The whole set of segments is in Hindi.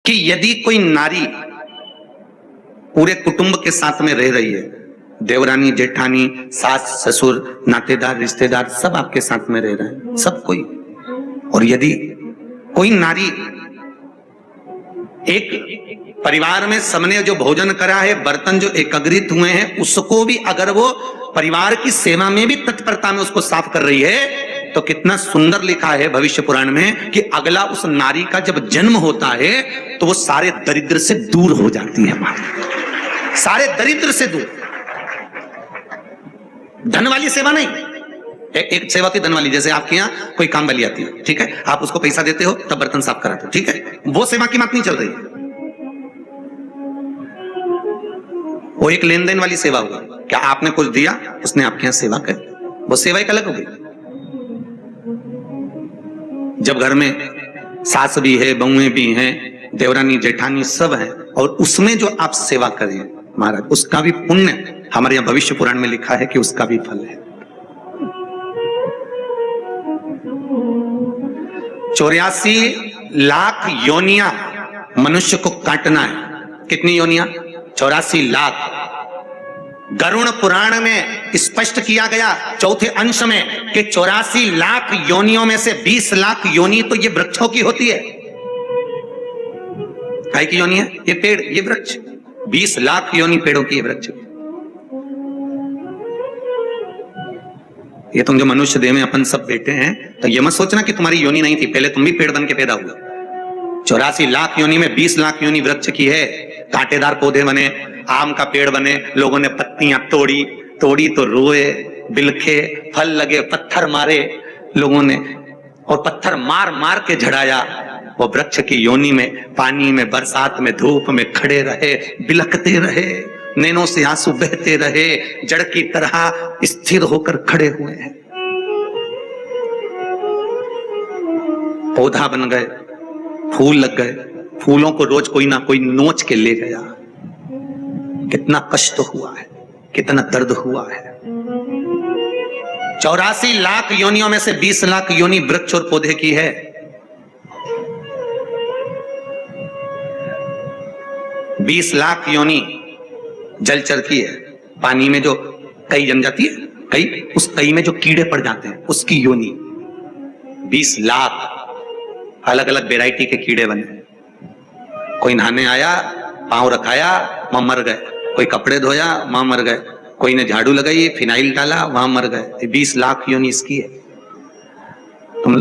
कि यदि कोई नारी पूरे कुटुंब के साथ में रह रही है, देवरानी जेठानी सास ससुर नातेदार रिश्तेदार सब आपके साथ में रह रहे हैं, सब कोई, और यदि कोई नारी एक परिवार में सबने जो भोजन करा है, बर्तन जो एकत्रित हुए हैं, उसको भी अगर वो परिवार की सेवा में भी तत्परता में उसको साफ कर रही है, तो कितना सुंदर लिखा है भविष्य पुराण में कि अगला उस नारी का जब जन्म होता है तो वो सारे दरिद्र से दूर हो जाती है, सारे दरिद्र से दूर। धन वाली सेवा नहीं, एक सेवा होती धन वाली, जैसे आपके यहाँ कोई काम वाली आती है, ठीक है, आप उसको पैसा देते हो तब बर्तन साफ कराते हो, ठीक है, वो सेवा की बात नहीं चल रही है, वो एक लेन देन वाली सेवा होगी। क्या आपने कुछ दिया, उसने आपके यहाँ सेवा करी, वो सेवा एक अलग होगी। जब घर में सास भी है, बहुएं भी हैं, देवरानी जेठानी सब है, और उसमें जो आप सेवा करें महाराज, उसका भी पुण्य हमारे यहाँ भविष्य पुराण में लिखा है कि उसका भी फल है। 84 लाख योनियां मनुष्य को काटना है। कितनी योनियां? 84 लाख। गरुड़ पुराण में स्पष्ट किया गया चौथे अंश में कि 84 लाख योनियों में से 20 लाख योनि तो ये वृक्षों की होती है। काय की योनि है? ये पेड़, ये वृक्ष। 20 लाख योनि पेड़ों की, ये वृक्ष। ये तुम जो मनुष्य देह में अपन सब बैठे हैं, तो ये मत सोचना कि तुम्हारी योनि नहीं थी, पहले तुम भी पेड़ बन के पैदा हुए। 84 लाख योनि में 20 लाख योनि वृक्ष की है। कांटेदार पौधे बने, आम का पेड़ बने, लोगों ने पत्तियां तोड़ी तो रोए, बिलखे, फल लगे, पत्थर मारे लोगों ने, और पत्थर मार मार के झड़ाया। वो वृक्ष की योनि में, पानी में, बरसात में, धूप में खड़े रहे, बिलखते रहे, नैनों से आंसू बहते रहे, जड़ की तरह स्थिर होकर खड़े हुए हैं। पौधा बन गए, फूल लग गए, फूलों को रोज कोई ना कोई नोच के ले गया। कितना कष्ट हुआ है, कितना दर्द हुआ है। 84 लाख योनियों में से 20 लाख योनि वृक्ष और पौधे की है। बीस लाख योनि जलचर की है। पानी में जो कई जम जाती है, कई, उस कई में जो कीड़े पड़ जाते हैं उसकी योनि। 20 लाख अलग अलग वैरायटी के कीड़े बने। कोई नहाने आया, पांव रखाया, वहां मर गए। कोई कपड़े धोया, वहां मर गए। कोई ने झाड़ू लगाई, फिनाइल डाला, वहां मर गए। 20 लाख योनि इसकी है। तुम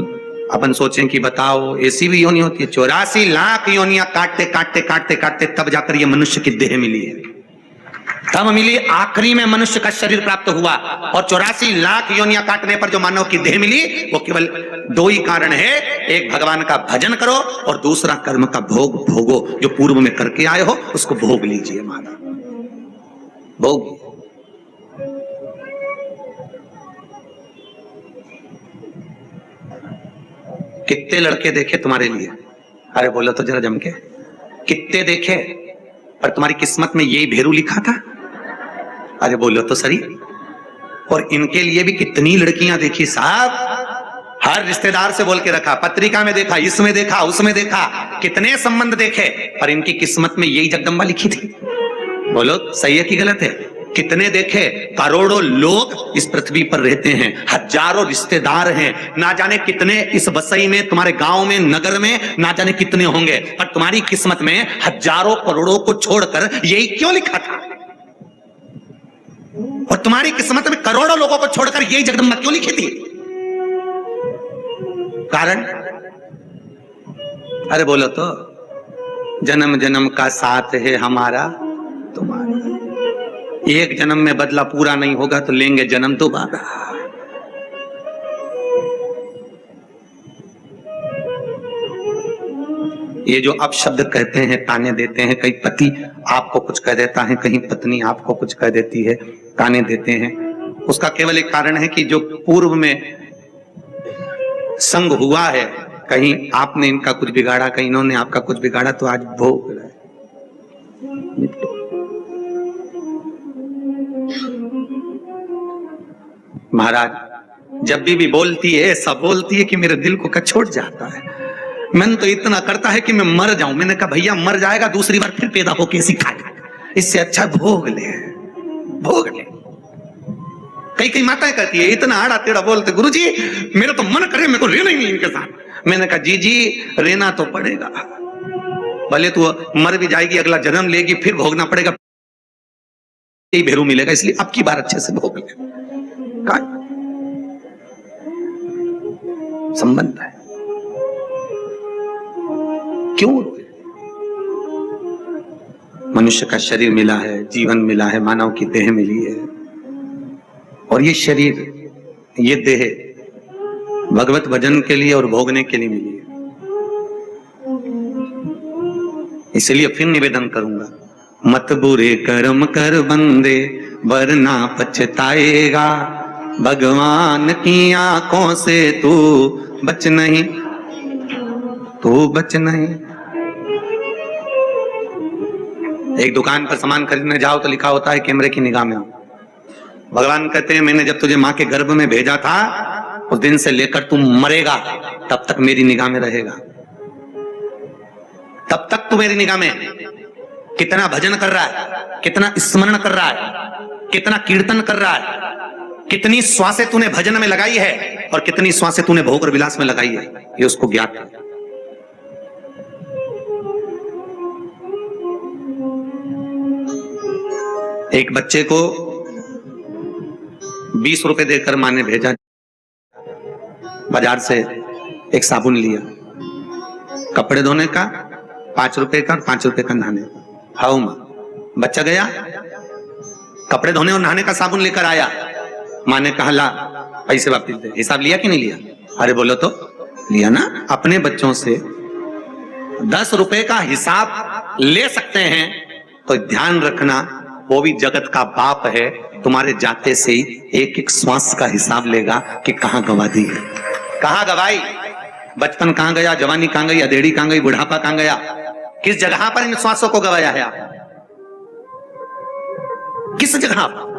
अपन सोचें कि बताओ ऐसी भी योनि होती है? 84 लाख योनियां काटते काटते काटते काटते तब जाकर ये मनुष्य की देह मिली है, तब मिली। आखिरी में मनुष्य का शरीर प्राप्त हुआ, और 84 लाख योनियां काटने पर जो मानव की देह मिली, वो केवल 2 ही कारण है। एक, भगवान का भजन करो, और दूसरा, कर्म का भोग भोगो। जो पूर्व में करके आए हो उसको भोग लीजिए महाराज, भोग। कितने लड़के देखे तुम्हारे लिए? अरे बोलो तो जरा जम के, कितने देखे, पर तुम्हारी किस्मत में यही भेरू लिखा था? अरे बोलो तो सही। और इनके लिए भी कितनी लड़कियां देखी साहब, हर रिश्तेदार से बोल के रखा, पत्रिका में देखा, इसमें देखा, उसमें देखा, कितने संबंध देखे, पर इनकी किस्मत में यही जगदम्बा लिखी थी। बोलो सही है कि गलत है? कितने देखे, करोड़ों लोग इस पृथ्वी पर रहते हैं, हजारों रिश्तेदार हैं, ना जाने कितने इस बसई में, तुम्हारे गांव में, नगर में ना जाने कितने होंगे, पर तुम्हारी किस्मत में हजारों करोड़ों को छोड़कर यही क्यों लिखा था? और तुम्हारी किस्मत में करोड़ों लोगों को छोड़कर यही जगदम्बा क्यों लिखी थी? कारण? अरे बोलो तो, जन्म जन्म का साथ है हमारा तुम्हारा। एक जन्म में बदला पूरा नहीं होगा तो लेंगे जन्म दोबारा। ये जो अपशब्द कहते हैं, ताने देते हैं, कहीं पति आपको कुछ कह देता है, कहीं पत्नी आपको कुछ कह देती है, ताने देते हैं, उसका केवल एक कारण है कि जो पूर्व में संग हुआ है, कहीं आपने इनका कुछ बिगाड़ा, कहीं इन्होंने आपका कुछ बिगाड़ा, तो आज भोग रहे। महाराज जब भी बोलती है, सब बोलती है कि मेरे दिल को कचोट जाता है। मन तो इतना करता है कि मैं मर जाऊं। मैंने कहा भैया मर जाएगा दूसरी बार फिर पैदा होके ऐसी खाएगा, इससे अच्छा भोग ले, भोग ले। कई माताएं कहती है इतना आड़ा टेढ़ा बोलते, गुरुजी मेरा तो मन करे मेरे को रहना ही नहीं इनके साथ। मैंने कहा जी रहना तो पड़ेगा, भले तू मर भी जाएगी अगला जन्म लेगी फिर भोगना पड़ेगा, यही भेरू मिलेगा, इसलिए अब की बार अच्छे से भोग ले। संबंध है, क्यों? मनुष्य का शरीर मिला है, जीवन मिला है, मानव की देह मिली है, और ये शरीर ये देह भगवत भजन के लिए और भोगने के लिए मिली है। इसलिए फिर निवेदन करूंगा, मत बुरे कर्म कर बंदे वरना पछताएगा, भगवान की आंखों से तू बच नहीं, तू बच नहीं। एक दुकान पर सामान खरीदने जाओ तो लिखा होता है कैमरे की निगाह में आओ। भगवान कहते हैं मैंने जब तुझे मां के गर्भ में भेजा था उस दिन से लेकर तू मरेगा तब तक मेरी निगाह में रहेगा, तब तक तू मेरी निगाह में। कितना भजन कर रहा है, कितना स्मरण कर रहा है, कितना कीर्तन कर रहा है, कितनी श्वासें तूने भजन में लगाई है और कितनी श्वासें तूने भोग और विलास में लगाई है, ये उसको ज्ञात है। एक बच्चे को 20 रुपए देकर मां ने भेजा, बाजार से एक साबुन लिया, कपड़े धोने का 5 रुपए का, 5 रुपए का नहाने का। हाउ मां, बच्चा गया कपड़े धोने और नहाने का साबुन लेकर आया, मां ने कहा ला पैसे वापस दे। हिसाब लिया कि नहीं लिया? अरे बोलो तो लिया ना। अपने बच्चों से 10 रुपए का हिसाब ले सकते हैं तो ध्यान रखना वो भी जगत का बाप है, तुम्हारे जाते से ही एक एक श्वास का हिसाब लेगा कि कहां गवा दी है, कहां गवाई, बचपन कहां गया, जवानी कहां गई, अधेड़ी कहां गई, बुढ़ापा कहां गया, किस जगह पर इन श्वासों को गवाया है आप, किस जगह पर?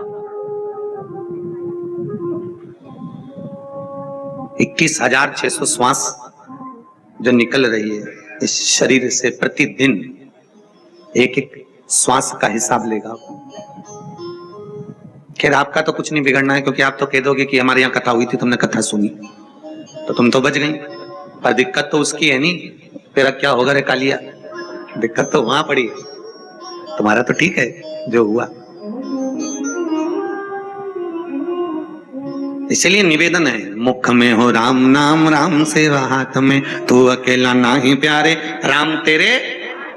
21,600 श्वास जो निकल रही है इस शरीर से प्रतिदिन, एक एक श्वास का हिसाब लेगा। खैर आपका तो कुछ नहीं बिगड़ना है क्योंकि आप तो कह दोगे कि हमारे यहाँ कथा हुई थी, तुमने कथा सुनी तो तुम तो बच गई, पर दिक्कत तो उसकी है नहीं। तेरा क्या होगा रे कालिया, दिक्कत तो वहां पड़ी, तुम्हारा तो ठीक है जो हुआ। इसलिए निवेदन है, मुख में हो राम नाम, राम सेवा हाथ में, तू अकेला नाही प्यारे, राम तेरे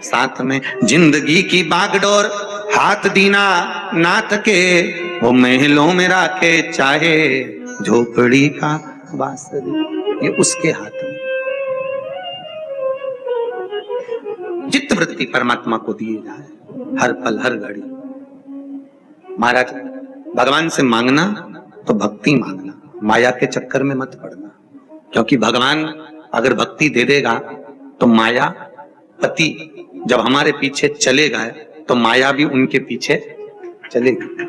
साथ में। जिंदगी की बागडोर हाथ दीना नाथ के, वो महलों में राखे चाहे झोपड़ी का बांसुरी, ये उसके हाथ में। चित्त वृत्ति परमात्मा को दिए जाए हर पल हर घड़ी। महाराज भगवान से मांगना तो भक्ति मांगना, माया के चक्कर में मत पड़ना, क्योंकि भगवान अगर भक्ति दे देगा तो माया पति जब हमारे पीछे चलेगा तो माया भी उनके पीछे चलेगी।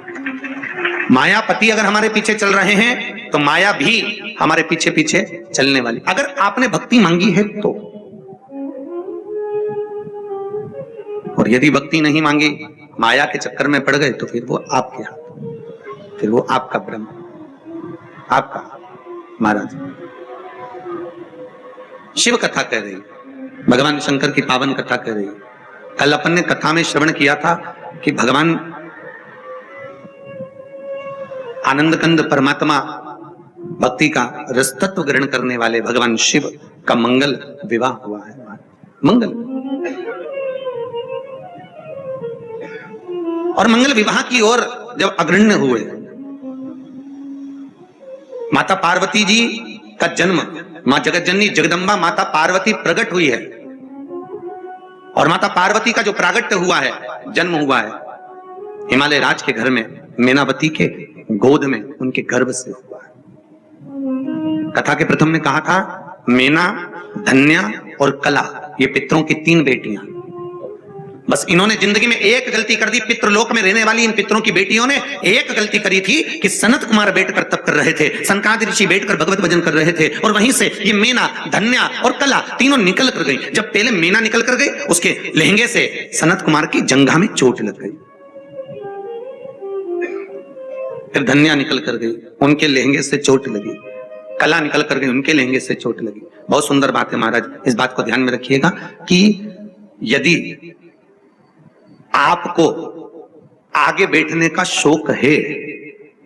मायापति अगर हमारे पीछे चल रहे हैं तो माया भी हमारे पीछे पीछे चलने वाली। अगर आपने भक्ति मांगी है तो, और यदि भक्ति नहीं मांगी, माया के चक्कर में पड़ गए तो फिर वो आपके हाथ, फिर वो आपका ब्रह्म, आपका। महाराज शिव कथा कह रही, भगवान शंकर की पावन कथा कह रही। कल अपन ने कथा में श्रवण किया था कि भगवान आनंद कंद परमात्मा भक्ति का रसतत्व ग्रहण करने वाले भगवान शिव का मंगल विवाह हुआ है। मंगल और मंगल विवाह की ओर जब अग्रण्य हुए, माता पार्वती जी का जन्म, मां जगतजननी जगदम्बा माता पार्वती प्रकट हुई है, और माता पार्वती का जो प्रागट्य हुआ है, जन्म हुआ है, हिमालय राज के घर में, मेनावती के गोद में, उनके गर्भ से हुआ है। कथा के प्रथम में कहा था मेना, धन्या और कला, ये पितरों की 3 बेटियां। बस इन्होंने जिंदगी में एक गलती कर दी। पितृलोक में रहने वाली इन पितरों की बेटियों ने एक गलती करी थी कि सनत कुमार बैठकर तप कर रहे थे, सनकादि ऋषि बैठकर भगवत भजन कर रहे थे, और वहीं से ये मीना, धन्या और कला तीनों निकल कर गई। जब पहले मीना निकल कर गई, उसके लहंगे से सनत कुमार की जंघा में चोट लग गई। फिर धन्या निकल कर गई, उनके लहंगे से चोट लगी। कला निकल कर गई, उनके लहंगे से चोट लगी। बहुत सुंदर बात है महाराज, इस बात को ध्यान में रखिएगा कि यदि आपको आगे बैठने का शौक है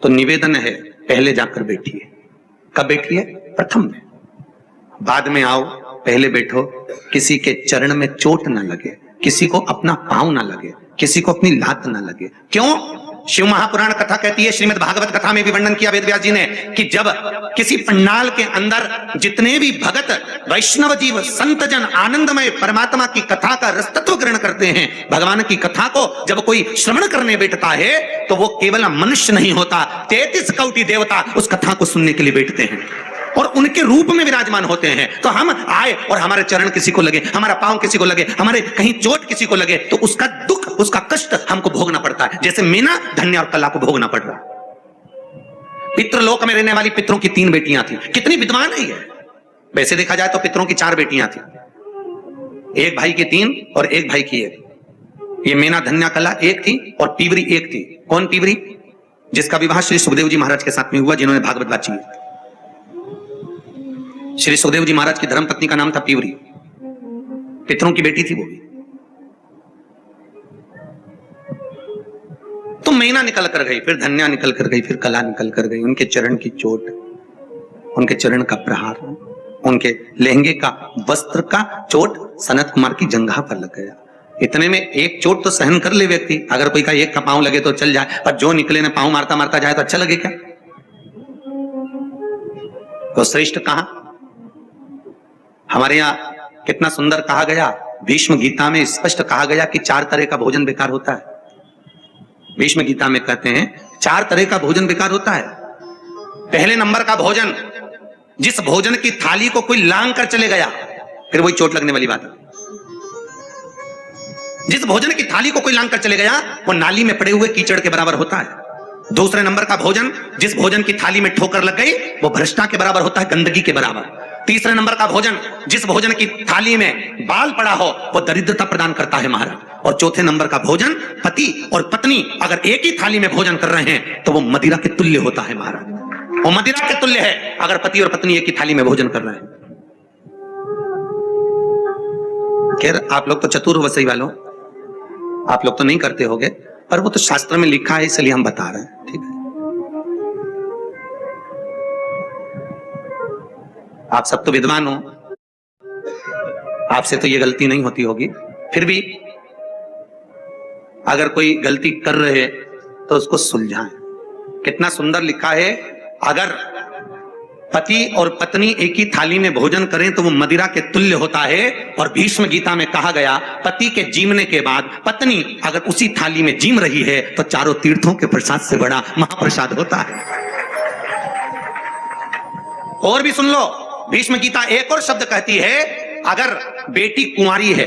तो निवेदन है, पहले जाकर बैठिए। कब बैठिए? प्रथम में। बाद में आओ, पहले बैठो। किसी के चरण में चोट ना लगे, किसी को अपना पांव ना लगे, किसी को अपनी लात ना लगे। क्यों? शिव महापुराण कथा कहती है, श्रीमद् भागवत कथा में भी वर्णन किया वेद व्यास जी ने, कि जब किसी पंडाल के अंदर जितने भी भगत वैष्णव जीव संत जन आनंदमय परमात्मा की कथा का रसतत्व ग्रहण करते हैं, भगवान की कथा को जब कोई श्रवण करने बैठता है तो वो केवल मनुष्य नहीं होता, 33 कोटि देवता उस कथा को सुनने के लिए बैठते हैं और उनके रूप में विराजमान होते हैं। तो हम आए और हमारे चरण किसी को लगे, हमारा पांव किसी को लगे, हमारे कहीं चोट किसी को लगे, तो उसका दुख, उसका कष्ट हमको भोगना पड़ता है, जैसे मीना, धन्या और कला को भोगना पड़ रहा है। पितृलोक में रहने वाली पितरों की 3 बेटियां थी। कितनी विद्वान है ये? वैसे देखा जाए तो पितरों की 4 बेटियां थी, एक भाई की 3 और एक भाई की 1। ये मीना, धन्या, कला एक थी और पीवरी एक थी। कौन पीवरी? जिसका विवाह श्री सुखदेव जी महाराज के साथ में हुआ, जिन्होंने भागवत वाची है। श्री सुखदेव जी महाराज की धर्मपत्नी का नाम था पीवरी, पितरों की बेटी थी वो भी। तो मीना निकल कर गई, फिर धन्या निकल कर गई, फिर कला निकल कर गई। उनके चरण की चोट, उनके चरण का प्रहार, उनके लहंगे का, वस्त्र का चोट सनत कुमार की जंघा पर लग गया। इतने में एक चोट तो सहन कर ले व्यक्ति, अगर कोई का एक का पांव लगे तो चल जाए, पर जो निकले ने पांव मारता मारता जाए तो अच्छा लगे क्या? तो श्रेष्ठ कहां? हमारे यहां कितना सुंदर कहा गया, भीष्म गीता में स्पष्ट कहा गया कि 4 तरह का भोजन बेकार होता है। भीष्म गीता में कहते हैं 4 तरह का भोजन बेकार होता है। पहले नंबर का भोजन, जिस भोजन की थाली को कोई लांग कर चले गया, फिर वही चोट लगने वाली बात है। जिस भोजन की थाली को कोई लांग कर चले गया, वो नाली में पड़े हुए कीचड़ के बराबर होता है। दूसरे नंबर का भोजन, जिस भोजन की थाली में ठोकर लग गई, वो भ्रष्टा के बराबर होता है, गंदगी के बराबर। तीसरे नंबर का भोजन, जिस भोजन की थाली में बाल पड़ा हो, वो दरिद्रता प्रदान करता है महाराज। और चौथे नंबर का भोजन, पति और पत्नी अगर एक ही थाली में भोजन कर रहे हैं तो वो मदिरा के तुल्य होता है महाराज। वो मदिरा के तुल्य है अगर पति और पत्नी एक ही थाली में भोजन कर रहे हैं। खैर, आप लोग तो चतुर वसई वालों, आप लोग तो नहीं करते होगे, पर वो तो शास्त्र में लिखा है, इसलिए हम बता रहे हैं। ठीक है, आप सब तो विद्वान हो, आपसे तो ये गलती नहीं होती होगी, फिर भी अगर कोई गलती कर रहे तो उसको सुलझाएं। कितना सुंदर लिखा है, अगर पति और पत्नी एक ही थाली में भोजन करें तो वो मदिरा के तुल्य होता है। और भीष्म गीता में कहा गया, पति के जीवने के बाद पत्नी अगर उसी थाली में जीम रही है तो चारों तीर्थों के प्रसाद से बड़ा महाप्रसाद होता है। और भी सुन लो, भीष्म गीता एक और शब्द कहती है, अगर बेटी कुंवारी है,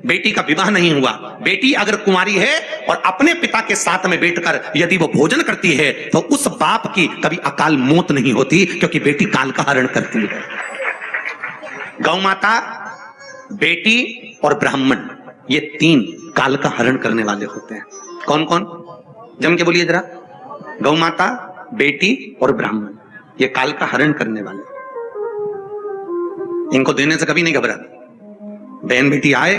बेटी का विवाह नहीं हुआ, बेटी अगर कुंवारी है और अपने पिता के साथ में बैठकर यदि वो भोजन करती है तो उस बाप की कभी अकाल मौत नहीं होती, क्योंकि बेटी काल का हरण करती है। गौ माता, बेटी और ब्राह्मण, ये 3 काल का हरण करने वाले होते हैं। कौन कौन? जम के बोलिए जरा। गौ माता, बेटी और ब्राह्मण, ये काल का हरण करने वाले। इनको देने से कभी नहीं घबराते। बहन बेटी आए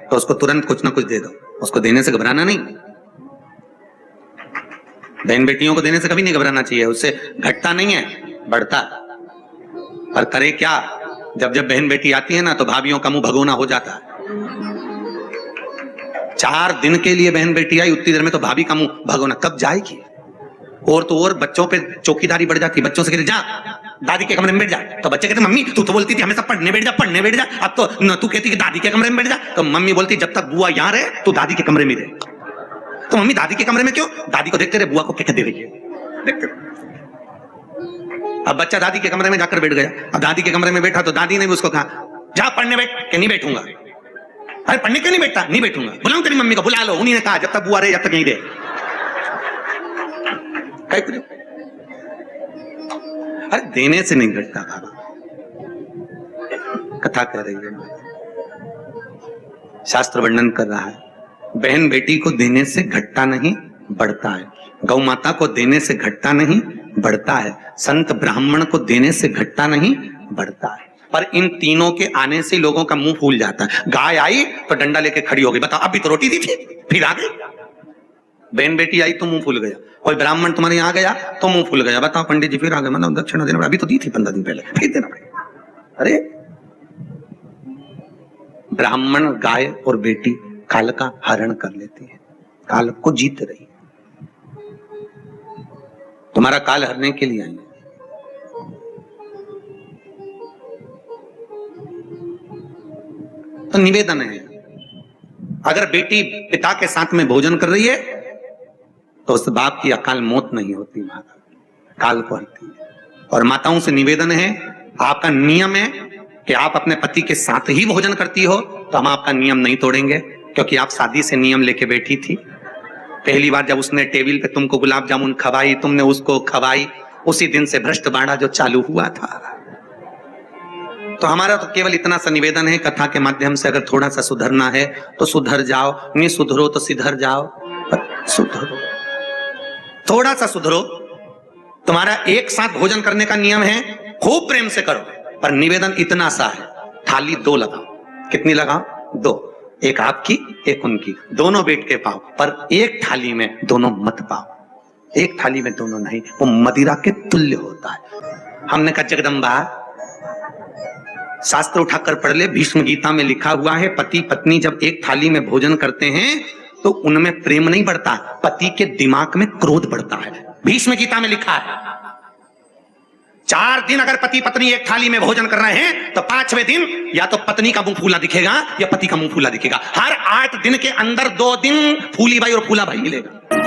तो उसको तुरंत कुछ ना कुछ दे दो, उसको देने से घबराना नहीं। बहन बेटियों को देने से कभी नहीं घबराना चाहिए, उससे घटता नहीं है, बढ़ता। पर करे क्या, जब जब बहन बेटी आती है ना तो भाभियों का मुंह भगोना हो जाता है। 4 दिन के लिए बहन बेटी आई, उतनी देर में तो भाभी का मुंह भगोना। कब जाएगी? और तो और बच्चों पे चौकीदारी बढ़ जाती है। बच्चों से कहते जा दादी के कमरे में बैठ जा, तो बच्चे कहते मम्मी तू तो बोलती थी हमेशा पढ़ने बैठ जा, पढ़ने बैठ जा, अब तो तू कहती कि दादी के कमरे में बैठ जा। तो मम्मी बोलती जब तक बुआ यहाँ रहे तो दादी के कमरे में रहे। तो मम्मी दादी के कमरे में क्यों? दादी को देखते रहे, बुआ को क्या दे रही है, देखते। अब बच्चा दादी के कमरे में जाकर बैठ गया। अब दादी के कमरे में बैठा तो दादी ने भी उसको कहा जा पढ़ने बैठ, कि नहीं बैठूंगा। अरे पढ़ने क्यों नहीं बैठता? नहीं बैठूंगा। बुलाऊं तेरी मम्मी को? बुला लो, उन्हीं ने कहा जब तक बुआ रहे जब तक नहीं रहे। अरे देने से नहीं घटता बाबा, कथा कह रही है, शास्त्र वर्णन कर रहा है। बहन बेटी को देने से घटता नहीं बढ़ता है, गौ माता को देने से घटता नहीं बढ़ता है, संत ब्राह्मण को देने से घटता नहीं बढ़ता है। पर इन तीनों के आने से लोगों का मुंह फूल जाता है। गाय आई तो डंडा लेके खड़ी हो गई, बताओ अभी तो रोटी दी थी, फिर आ गई। बहन बेटी आई तो मुंह फूल गया। कोई ब्राह्मण तुम्हारे यहाँ गया तो मुंह फूल गया, बताओ पंडित जी फिर आ गए, मतलब दक्षिणा देना, अभी तो दी थी 15 दिन पहले, फिर देना पड़ेगा। अरे ब्राह्मण गाय और बेटी काल का हरण कर लेती है, काल को जीत रही है। तुम्हारा काल हरने के लिए आई है। तो निवेदन है, अगर बेटी पिता के साथ में भोजन कर रही है तो उस बाप की अकाल मौत नहीं होती, महाराज काल को हरती है। और माताओं से निवेदन है, आपका नियम है कि आप अपने पति के साथ ही भोजन करती हो, तो हम आपका नियम नहीं तोड़ेंगे, क्योंकि आप शादी से नियम लेके बैठी थी। पहली बार जब उसने टेबल पे तुमको गुलाब जामुन खवाई, तुमने उसको खवाई, उसी दिन से भ्रष्ट बाड़ा जो चालू हुआ था। तो हमारा तो केवल इतना सा निवेदन है, कथा के माध्यम से अगर थोड़ा सा सुधरना है तो सुधर जाओ, नहीं सुधरो तो सिधर जाओ, सुधरो, थोड़ा सा सुधरो। तुम्हारा एक साथ भोजन करने का नियम है, खूब प्रेम से करो, पर निवेदन इतना सा है, थाली 2 लगाओ। कितनी लगाओ? 2, एक आपकी एक उनकी, दोनों बैठ के पाओ, पर एक थाली में दोनों मत पाओ। एक थाली में दोनों नहीं, वो मदिरा के तुल्य होता है। हमने कहा जगदम्बा, शास्त्र उठाकर पढ़ ले, भीष्म गीता में लिखा हुआ है, पति पत्नी जब एक थाली में भोजन करते हैं तो उनमें प्रेम नहीं बढ़ता, पति के दिमाग में क्रोध बढ़ता है। भीष्म गीता में लिखा है। 4 दिन अगर पति पत्नी एक थाली में भोजन कर रहे हैं तो 5वें दिन या तो पत्नी का मुंह फूला दिखेगा या पति का मुंह फूला दिखेगा। हर 8 दिन के अंदर 2 दिन फूली भाई और फूला भाई मिलेगा।